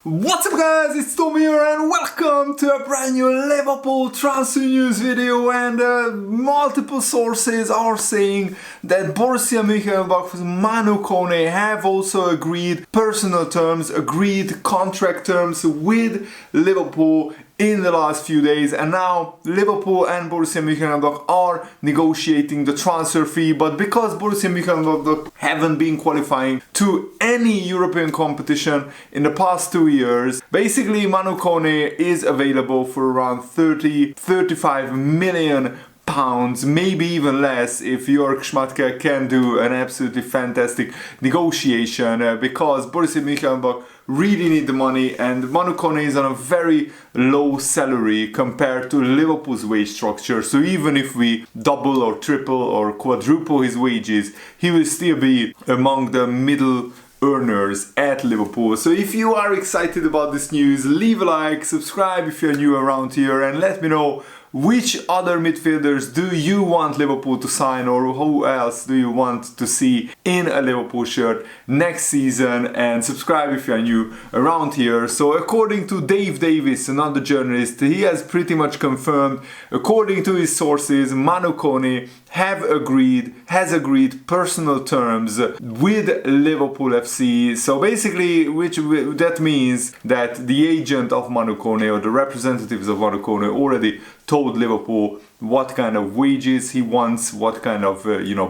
What's up guys, it's Tom here and welcome to a brand new Liverpool transfer news video. And multiple sources are saying that Borussia Mönchengladbach's Manu Kone have also agreed personal terms, agreed contract terms with Liverpool in the last few days, and now Liverpool and Borussia Mönchengladbach are negotiating the transfer fee. But because Borussia Mönchengladbach haven't been qualifying to any European competition in the past 2 years, basically Manu Kone is available for around 35 million pounds, maybe even less, if Jörg Schmadtke can do an absolutely fantastic negotiation, because Borussia Mönchengladbach really need the money, and Manu Kone is on a very low salary compared to Liverpool's wage structure. So even if we double or triple or quadruple his wages, he will still be among the middle earners at Liverpool. So if you are excited about this news, leave a like, subscribe if you're new around here, and let me know which other midfielders do you want Liverpool to sign, or who else do you want to see in a Liverpool shirt next season. And subscribe if you're new around here. So according to Dave Davis, another journalist, he has pretty much confirmed, according to his sources, Manu Kone has agreed personal terms with Liverpool FC. So basically, that means that the agent of Manu Kone, or the representatives of Manu Kone, already told Liverpool what kind of wages he wants, what kind of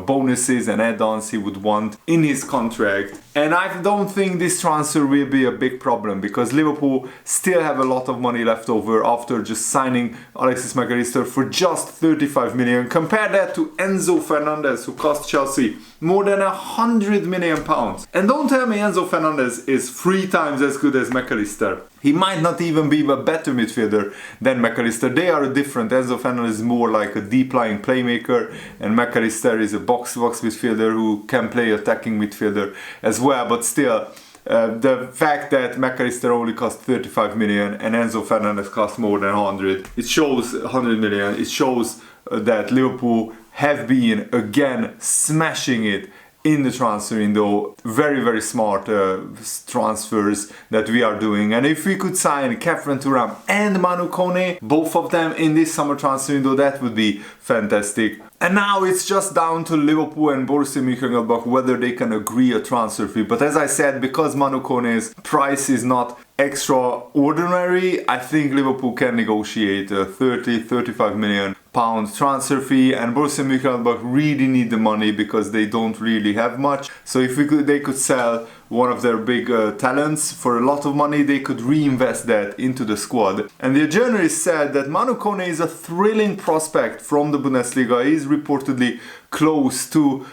bonuses and add-ons he would want in his contract. And I don't think this transfer will be a big problem, because Liverpool still have a lot of money left over after just signing Alexis Mac Allister for just 35 million. Compare that to Enzo Fernandez, who cost Chelsea more than 100 million pounds. And don't tell me Enzo Fernandez is 3 times as good as Mac Allister. He might not even be a better midfielder than Mac Allister. They are different. Enzo Fernandez is more like a deep-lying playmaker, and Mac Allister is a box-to-box midfielder who can play attacking midfielder as well. But still, the fact that Mac Allister only cost 35 million and Enzo Fernandez cost more than 100 million. It shows that Liverpool have been again smashing it in the transfer window. Very, very smart transfers that we are doing. And if we could sign Thuram and Manu Kone, both of them in this summer transfer window, that would be fantastic. And now it's just down to Liverpool and Borussia Mönchengladbach whether they can agree a transfer fee. But as I said, because Manu Kone's price is not extraordinary, I think Liverpool can negotiate a 35 million pound transfer fee, and Borussia Mönchengladbach really need the money because they don't really have much. So if they could sell one of their big talents for a lot of money, they could reinvest that into the squad. And the journalist said that Manu Kone is a thrilling prospect from the Bundesliga. He is reportedly close to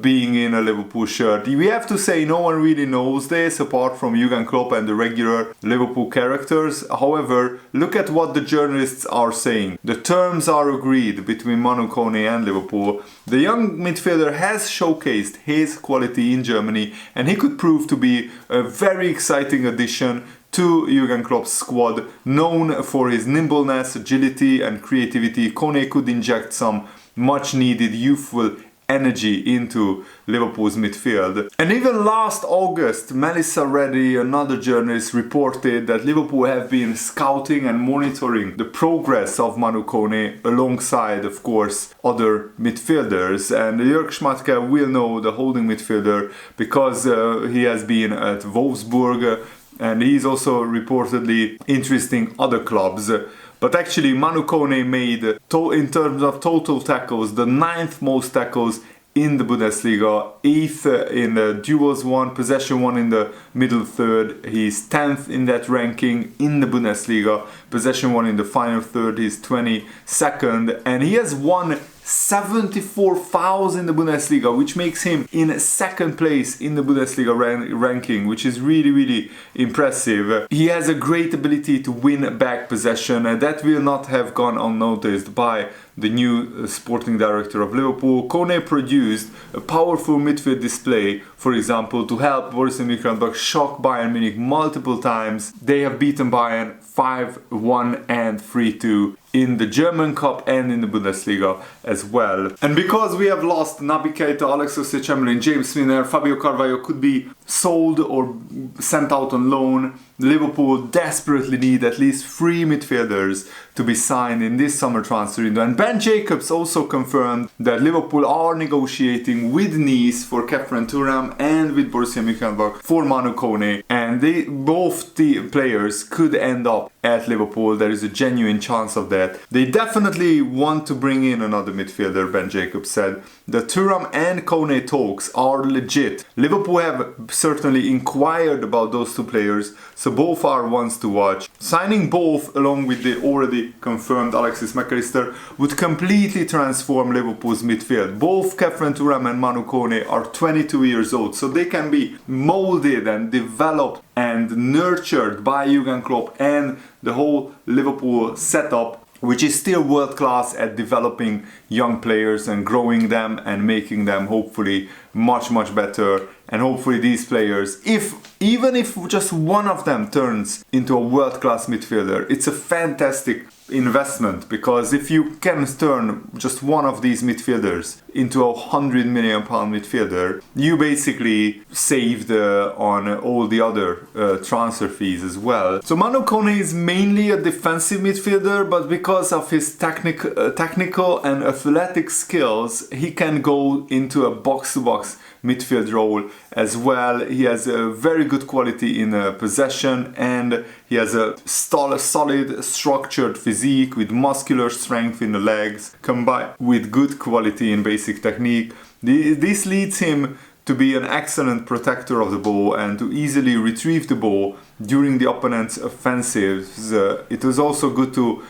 being in a Liverpool shirt. We have to say no one really knows this apart from Jurgen Klopp and the regular Liverpool characters. However, look at what the journalists are saying. The terms are agreed between Manu Kone and Liverpool. The young midfielder has showcased his quality in Germany, and he could prove to be a very exciting addition to Jurgen Klopp's squad. Known for his nimbleness, agility and creativity, Kone could inject some much needed youthful energy into Liverpool's midfield. And even last August, Melissa Reddy, another journalist, reported that Liverpool have been scouting and monitoring the progress of Manu Kone alongside, of course, other midfielders. And Jörg Schmadtke will know the holding midfielder because he has been at Wolfsburg, and he's also reportedly interested in other clubs. But actually, Manu Kone made, in terms of total tackles, the 9th most tackles in the Bundesliga, 8th in the duels won, possession won in the middle third. He's 10th in that ranking in the Bundesliga, possession won in the final third. He's 22nd, and he has won 74 fouls in the Bundesliga, which makes him in second place in the Bundesliga ranking, which is really, really impressive. He has a great ability to win back possession, and that will not have gone unnoticed by the new sporting director of Liverpool. Kone produced a powerful midfield display, for example, to help Borussia Mönchengladbach shock Bayern Munich multiple times. They have beaten Bayern 5-1 and 3-2 in the German Cup and in the Bundesliga as well. And because we have lost Naby Keita, Alex Oxlade-Chamberlain, James Milner, Fabio Carvalho could be sold or sent out on loan. Liverpool desperately need at least 3 midfielders to be signed in this summer transfer window. And Ben Jacobs also confirmed that Liverpool are negotiating with Nice for Thuram and with Borussia Mönchengladbach for Manu Kone. And both the players could end up at Liverpool. There is a genuine chance of that. They definitely want to bring in another midfielder, Ben Jacobs said. The Thuram and Kone talks are legit. Liverpool have certainly inquired about those 2 players, so both are ones to watch. Signing both, along with the already confirmed Alexis McAllister, would completely transform Liverpool's midfield. Both Thuram and Manu Kone are 22 years old, so they can be molded and developed and nurtured by Jurgen Klopp and the whole Liverpool setup, which is still world class at developing young players and growing them and making them hopefully much better. And hopefully these players, even if just one of them turns into a world class midfielder, it's a fantastic investment, because if you can turn just one of these midfielders into a £100 million midfielder, you basically saved on all the other transfer fees as well. So Manu Kone is mainly a defensive midfielder, but because of his technical and athletic skills, he can go into a box-to-box midfield role as well. He has a very good quality in possession, and he has a solid structured physique with muscular strength in the legs combined with good quality in basic technique. This leads him to be an excellent protector of the ball and to easily retrieve the ball during the opponent's offensives. It was also good to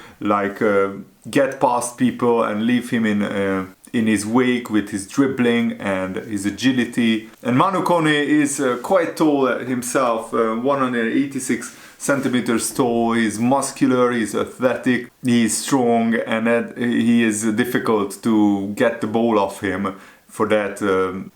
get past people and leave him in his wake with his dribbling and his agility. And Manu Kone is quite tall himself, 186 centimeters tall. He's muscular, he's athletic, he's strong, and he is difficult to get the ball off him. For that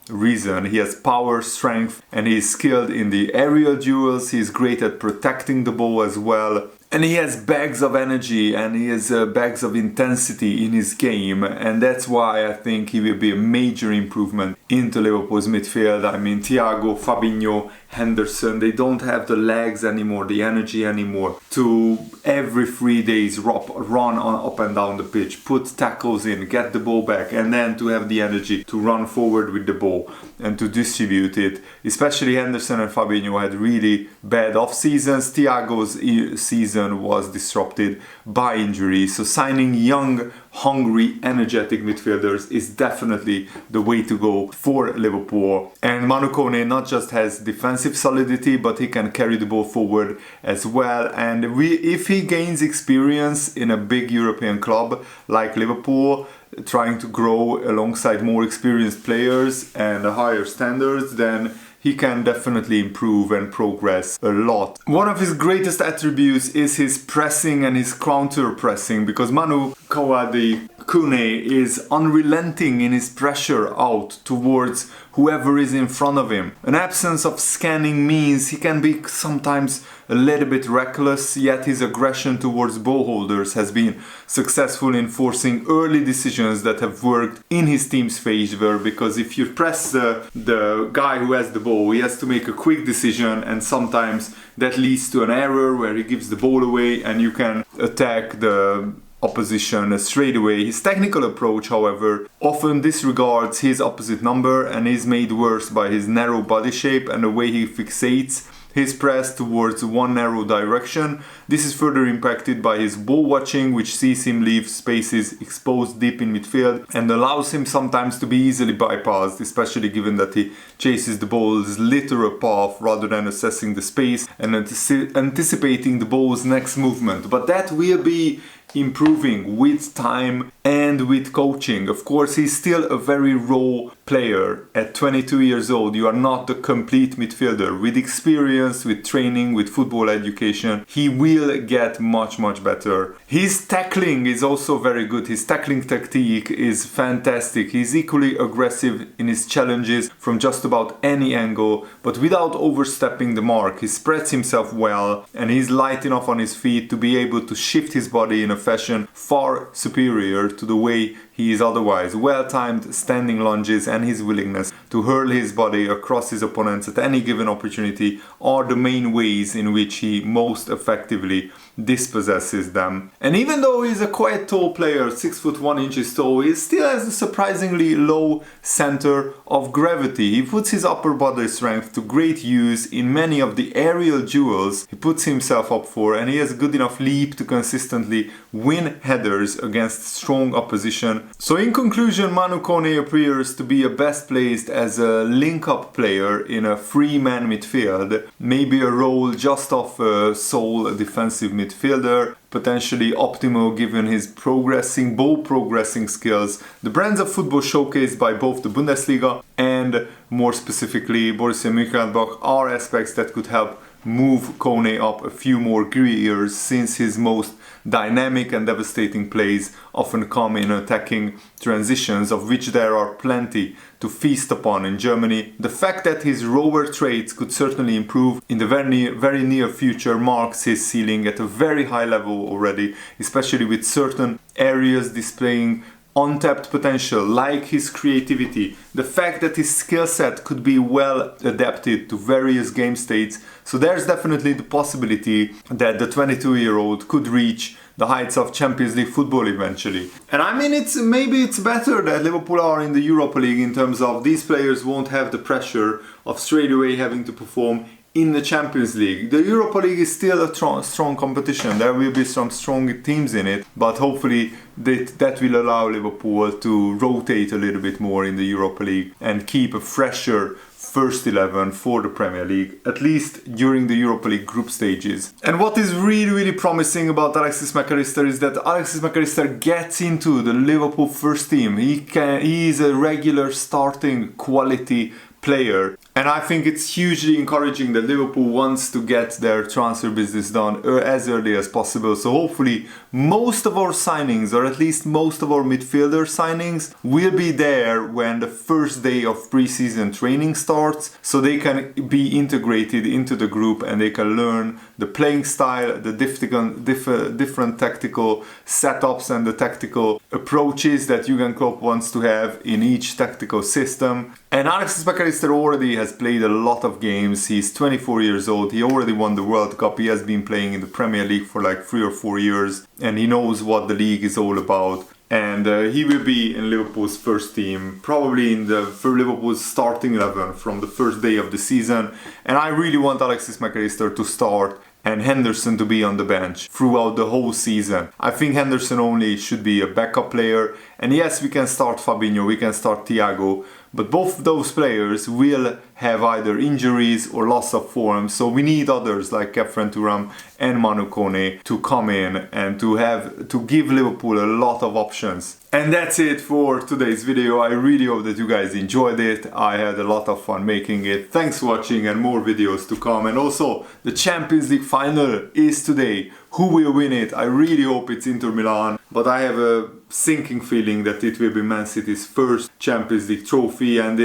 reason, he has power, strength, and he's skilled in the aerial duels. He's great at protecting the ball as well. And he has bags of energy and he has bags of intensity in his game, and that's why I think he will be a major improvement into Liverpool's midfield. I mean, Thiago, Fabinho, Henderson, they don't have the legs anymore, the energy anymore to every 3 days run up and down the pitch, put tackles in, get the ball back, and then to have the energy to run forward with the ball and to distribute it. Especially Henderson and Fabinho had really bad off seasons. Thiago's season was disrupted by injury, so signing young, hungry, energetic midfielders is definitely the way to go for Liverpool. And Manu Kone not just has defensive solidity, but he can carry the ball forward as well. And if he gains experience in a big European club like Liverpool, trying to grow alongside more experienced players and higher standards, then he can definitely improve and progress a lot. One of his greatest attributes is his pressing and his counter pressing, because Manu Kone is unrelenting in his pressure out towards whoever is in front of him. An absence of scanning means he can be sometimes a little bit reckless, yet his aggression towards ball holders has been successful in forcing early decisions that have worked in his team's favor, because if you press the guy who has the ball, he has to make a quick decision, and sometimes that leads to an error where he gives the ball away and you can attack the opposition straight away. His technical approach, however, often disregards his opposite number and is made worse by his narrow body shape and the way he fixates his press towards one narrow direction. This is further impacted by his ball watching, which sees him leave spaces exposed deep in midfield and allows him sometimes to be easily bypassed, especially given that he chases the ball's literal path rather than assessing the space and anticipating the ball's next movement. But that will be improving with time and with coaching. Of course, he's still a very raw player. At 22 years old, you are not the complete midfielder. With experience, with training, with football education, he will get much better. His tackling is also very good. His tackling tactique is fantastic. He's equally aggressive in his challenges from just about any angle, but without overstepping the mark. He spreads himself well and he's light enough on his feet to be able to shift his body in a fashion far superior to the way he His otherwise well-timed standing lunges and his willingness to hurl his body across his opponents at any given opportunity are the main ways in which he most effectively dispossesses them. And even though he's a quite tall player, 6 foot 1 inches tall, he still has a surprisingly low center of gravity. He puts his upper body strength to great use in many of the aerial duels he puts himself up for, and he has a good enough leap to consistently win headers against strong opposition. So in conclusion, Manu Kone appears to be a best placed as a link-up player in a three-man midfield, maybe a role just off a sole defensive midfielder, potentially optimal given his ball progressing skills, the brands of football showcased by both the Bundesliga and more specifically Borussia Mönchengladbach are aspects that could help move Kone up a few more gears, since his most dynamic and devastating plays often come in attacking transitions, of which there are plenty to feast upon in Germany. The fact that his rover traits could certainly improve in the very near future marks his ceiling at a very high level already, especially with certain areas displaying untapped potential, like his creativity, the fact that his skill set could be well adapted to various game states. So there's definitely the possibility that the 22-year-old could reach the heights of Champions League football eventually. And I mean, maybe it's better that Liverpool are in the Europa League, in terms of these players won't have the pressure of straight away having to perform in the Champions League. The Europa League is still a strong competition. There will be some strong teams in it, but hopefully that will allow Liverpool to rotate a little bit more in the Europa League and keep a fresher first 11 for the Premier League, at least during the Europa League group stages. And what is really promising about Alexis Mac Allister is that Alexis Mac Allister gets into the Liverpool first team. He is a regular starting quality player, and I think it's hugely encouraging that Liverpool wants to get their transfer business done as early as possible. So hopefully most of our signings, or at least most of our midfielder signings, will be there when the first day of pre-season training starts, so they can be integrated into the group and they can learn the playing style, the different tactical setups and the tactical approaches that Jurgen Klopp wants to have in each tactical system. And Alexis Mac Allister already has played a lot of games. He's 24 years old. He already won the World Cup. He has been playing in the Premier League for like 3 or 4 years, and he knows what the league is all about. And he will be in Liverpool's first team, probably for Liverpool's starting 11 from the first day of the season. And I really want Alexis Mac Allister to start and Henderson to be on the bench throughout the whole season. I think Henderson only should be a backup player. And yes, we can start Fabinho, we can start Thiago, but both of those players will have either injuries or loss of form, so we need others like Thuram and Manu Kone to come in and to give Liverpool a lot of options. And that's it for today's video. I really hope that you guys enjoyed it. I had a lot of fun making it. Thanks for watching, and more videos to come. And also, the Champions League final is today. Who will win it? I really hope it's Inter Milan, but I have a sinking feeling that it will be Man City's first Champions League trophy, and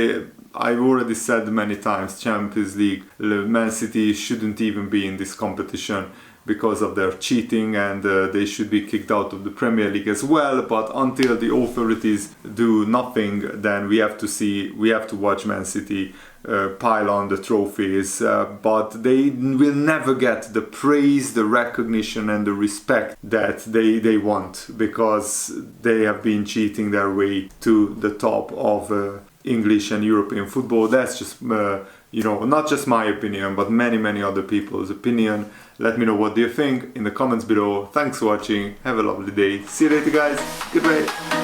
I've already said many times, Champions League, Man City shouldn't even be in this competition because of their cheating, and they should be kicked out of the Premier League as well. But until the authorities do nothing, then we have to watch Man City pile on the trophies, but they will never get the praise, the recognition and the respect that they want, because they have been cheating their way to the top of English and European football. That's just not just my opinion, but many other people's opinion. Let me know what you think in the comments below. Thanks for watching. Have a lovely day. See you later, guys. Goodbye.